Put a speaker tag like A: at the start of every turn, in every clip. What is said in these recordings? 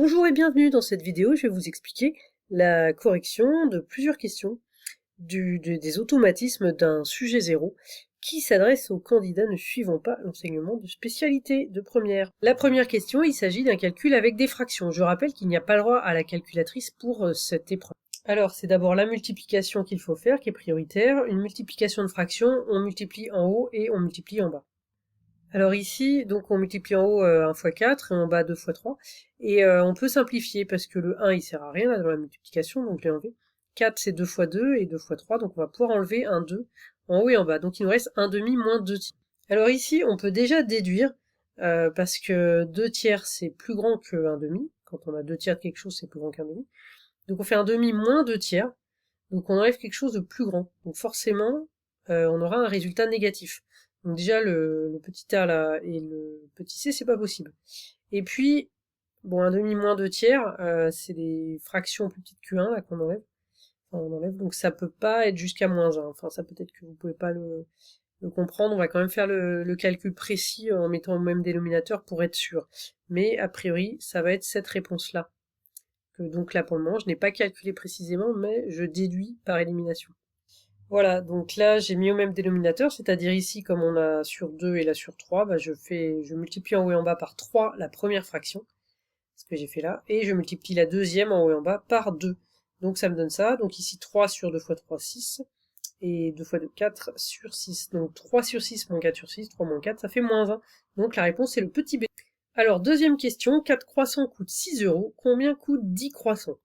A: Bonjour et bienvenue dans cette vidéo, je vais vous expliquer la correction de plusieurs questions des automatismes d'un sujet zéro qui s'adresse aux candidats ne suivant pas l'enseignement de spécialité de première. La première question, il s'agit d'un calcul avec des fractions. Je rappelle qu'il n'y a pas le droit à la calculatrice pour cette épreuve. Alors, c'est d'abord la multiplication qu'il faut faire, qui est prioritaire. Une multiplication de fractions, on multiplie en haut et on multiplie en bas. Alors ici, donc on multiplie en haut 1 fois 4 et en bas 2 fois 3. Et on peut simplifier parce que le 1 il sert à rien là dans la multiplication, donc je l'ai enlevé. 4 c'est 2 fois 2 et 2 fois 3, donc on va pouvoir enlever un 2 en haut et en bas. Donc il nous reste 1 demi moins 2 tiers. Alors ici, on peut déjà déduire, parce que 2 tiers c'est plus grand que 1 demi. Quand on a 2 tiers de quelque chose, c'est plus grand qu'un demi. Donc on fait 1 demi moins 2 tiers. Donc on enlève quelque chose de plus grand. Donc forcément, on aura un résultat négatif. Donc déjà le petit a là et le petit c c'est pas possible. Et puis, bon, un demi moins 2 tiers, c'est des fractions plus petites que 1 là qu'on enlève. Enfin, on enlève, donc ça peut pas être jusqu'à moins 1. Enfin ça peut-être que vous pouvez pas le comprendre. On va quand même faire le calcul précis en mettant au même dénominateur pour être sûr. Mais a priori, ça va être cette réponse-là. Donc là pour le moment, je n'ai pas calculé précisément, mais je déduis par élimination. Voilà, donc là j'ai mis au même dénominateur, c'est-à-dire ici comme on a sur 2 et là sur 3, bah je multiplie en haut et en bas par 3 la première fraction, ce que j'ai fait là, et je multiplie la deuxième en haut et en bas par 2. Donc ça me donne ça, donc ici 3 sur 2 fois 3, 6, et 2 fois 2, 4 sur 6. Donc 3 sur 6 moins 4 sur 6, 3 moins 4, ça fait moins 1. Donc la réponse c'est le petit b. Alors deuxième question, 4 croissants coûtent 6 euros, combien coûte 10 croissants?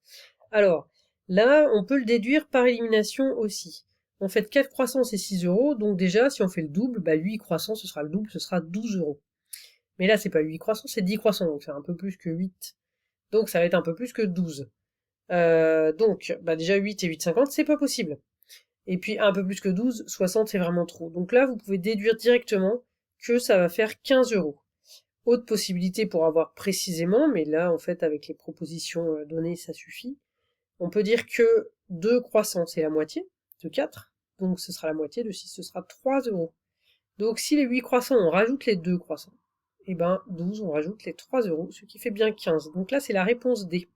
A: Alors là on peut le déduire par élimination aussi. En fait, 4 croissants, c'est 6 euros, donc déjà, si on fait le double, bah 8 croissants, ce sera le double, ce sera 12 euros. Mais là, c'est pas 8 croissants, c'est 10 croissants, donc c'est un peu plus que 8. Donc ça va être un peu plus que 12. Donc, bah déjà 8 et 8,50, c'est pas possible. Et puis un peu plus que 12, 60, c'est vraiment trop. Donc là, vous pouvez déduire directement que ça va faire 15 euros. Autre possibilité pour avoir précisément, mais là, en fait, avec les propositions données, ça suffit. On peut dire que 2 croissants, c'est la moitié de 4. Donc ce sera la moitié de 6, ce sera 3 euros. Donc si les 8 croissants, on rajoute les 2 croissants, et ben 12, on rajoute les 3 euros, ce qui fait bien 15. Donc là, c'est la réponse D.